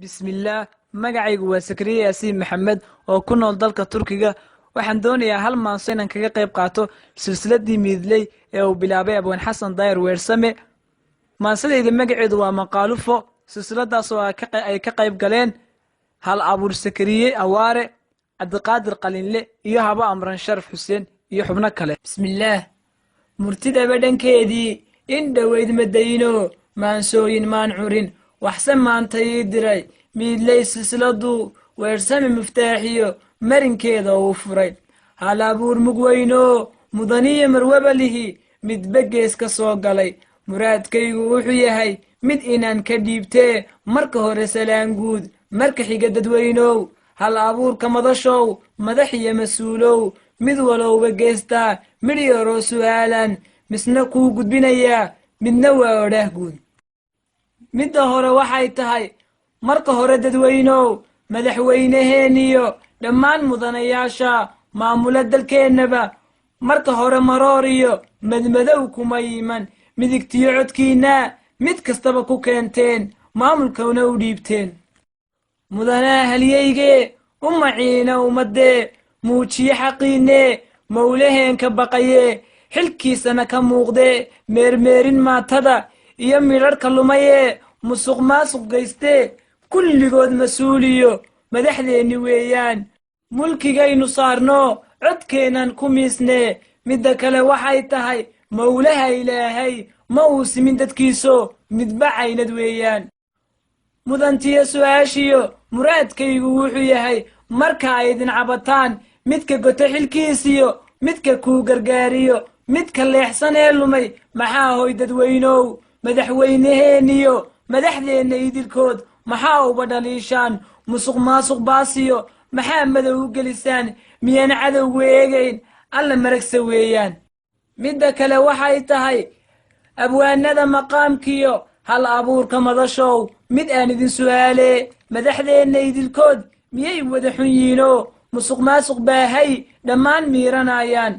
bismillaah magacaygu waa Sakariye Yaasiin Maxamed oo ku nool dalka Turkiga. waxaan doonayaa hal maanso inaan kaga qayb qaato silsiladii Miidley ee uu bilaabay Abwaan Xasan Daayir Weersame. maansadayda magaceedu waa Maqaalufo. silsiladaas oo ay ka qayb galeen hal abuur Sakariye Awaare, Cabdiqaadir Qalinle iyo Habo Amran Sharaf Xuseen iyo xubno kale. bismillaah murtida badhankeedii in dhaweyd madayno maansooyin maan curin waxse maanta ii diray Miidley silsiladu Weersame miftaaxiyo marinkeeda uu furay. hal abuur mugweyno mudaniyo marwabalihi midba gees ka soo galay. muraadkaygu wuxuu yahay mid inaan ka dhiibtee marka hore salaan guud marka xiga dadweynow. hal abuurka madashow madax iyo mas-uulow mid walowba geestaa midhyaroo su'aalan misna kuu gudbinayaa midna waa odhaah guud. midda hore waxay tahay marka hore dadweynow madaxweynaheeniyo dhammaan mudanayaasha maamula dalkeennaba marka hore maroor iyo madmadow kuma yiman midigtiyo codkiinna mid kastaba ku keenteen maamulkana u dhiibteen. mudanaa halyeygee u maciina ummadee muujiye xaqiinee mawlaheenka baqayee xilkiisana ka muuqdee meermeerin maatada iyo midharhka lumayee musuq maasuq gaystee kulligood mas-uuliyo madaxdeenni weeyaan. mulkigaynu saarno codkeennan ku miisnee. midda kale waxay tahay mawlaha ilaahay ma uu simin dadkiiso midba caynad weeyaan. mudantiyo su'aashiyo muraadkaygu wuxuu yahay marka ay idin cabataan midka goto xilkiisiyo midka kuu gargaariyo midka leexsan ee lumay maxaa hoy dadweynow madaxweynaheeniyo madaxdeenna idilkood maxaa uba dhaliishaan musuq maasuq baasiyo maxaa madow u gelisaan miyaan cadowgu eegayn alla maragsa weeyaan. midda kale waxay tahay abwaanada maqaamkiyo hal abuurka madashow mid aan idin su'aalee madaxdeenna idilkood miyay wada xun yiinoo musuq maasuq baahay dhammaan miiranayaan.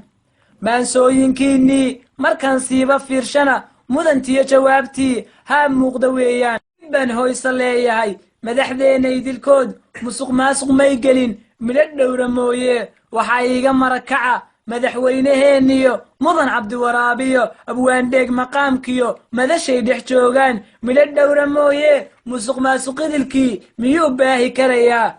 maansooyinkiinnii markaan siiba fiirshana mudantiyo jawaabtii haa muuqda weeyaan. mid baan hoyse leeyahay madaxdeenna idilkood musuq maasuq may gelin midho dhowra mooye waxaa iiga marakaca madaxweynaheeniyo mudan cabdiwaraabiyo abwaandheeg maqaamkiyo madashay dhex joogaan midho dhowra mooye musuq maasuq idilkii miyuu baahi karayaa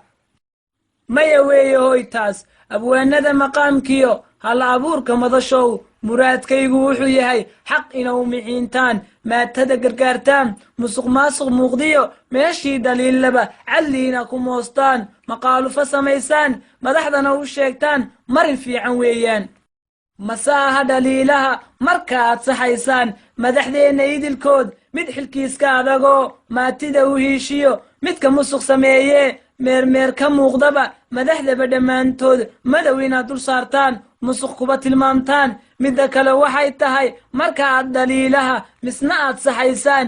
maya weeye hoy taas. abwaanada maqaamkiyo hal abuurka madashow muraadkaygu wuxuu yahay xaq inau miciintaan maatada gargaartaan musuq maasuq muuqdiyo meeshii dhaliillaba cadliina ku moostaan maqaalufo samaysaan madaxdana u sheegtaan marin fiican weeyaan. mase aha dhaliilaha marka aad saxaysaan madaxdeenna idilkood mid xilkiiska adagoo maatida u hiishiyo midka musuq sameeyee meermeer ka muuqdaba madaxdaba dhammaantood madow inaad dul saartaan musuq kuba tilmaamtaan. midda kale waxay tahay marka aad dhaliilaha misna aad saxaysaan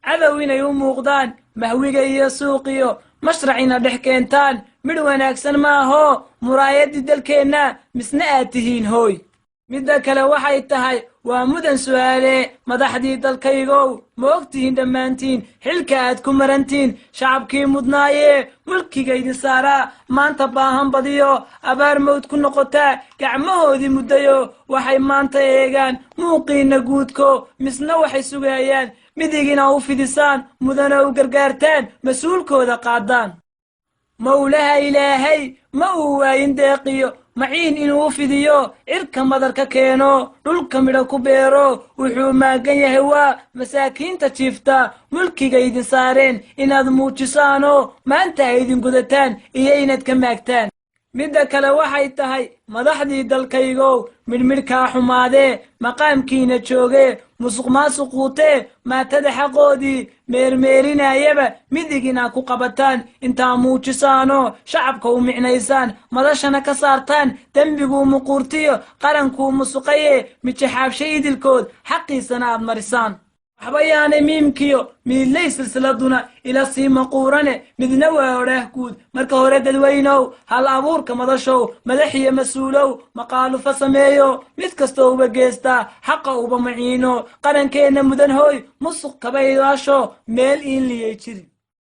cadow inay u muuqdaan mahwiga iyo suuqiyo mashracina dhex keentaan midh wanaagsan maahoo muraayadii dalkeenna misna aad tihiin hooy. midda kale waxay tahay waa mudan su'aalee madaxdii dalkaygow ma ogtihiin dhammaantiin xilka aad ku marantiin shacabkii mudnaayee mulkiga idin saaraa maanta baahan badiyo abaar mawd ku noqotaa gacmahoodii muddayo waxay maanta eegaan muuqiinna guudko misna waxay sugayaan midigina u fidisaan mudana u gargaartaan mas-uulkooda qaadaan. mawlaha ilaahay ma uu waayin deeqiyo maciin inuu fidiyo cirka madarka keeno dhulka midho ku beero wuxuu maagan yahay waa masaakiinta jiifta mulkiga idin saareen inaad muujisaanoo maanta ay idin gudataan iyo inaad ka maagtaan. midda kale waxay tahay madaxdii dalkaygow midhmidhkaa xumaadee maqaamkiina joogee musuq maasuq quutee maatada xaqoodii meermeerinayaba midigina ku qabataan intaa muujisaanoo shacabka u micnaysaan madashana ka saartaan dembiguu muquurtiyo qarankuu musuqaye mijaxaabshay idilkood xaqiisana aad marisaan. waxba yaanay miimkiyo Miidley silsiladuna ila sii maquurane midna waa odhaah guud. marka hore dadweynow hal abuurka madashow madax iyo mas-uulow maqaalufo sameeyo mid kastoo uba geestaa xaqa uba maciino qarankeenna mudan hooy musuq kaba ilaasho meel iin liyay jirin.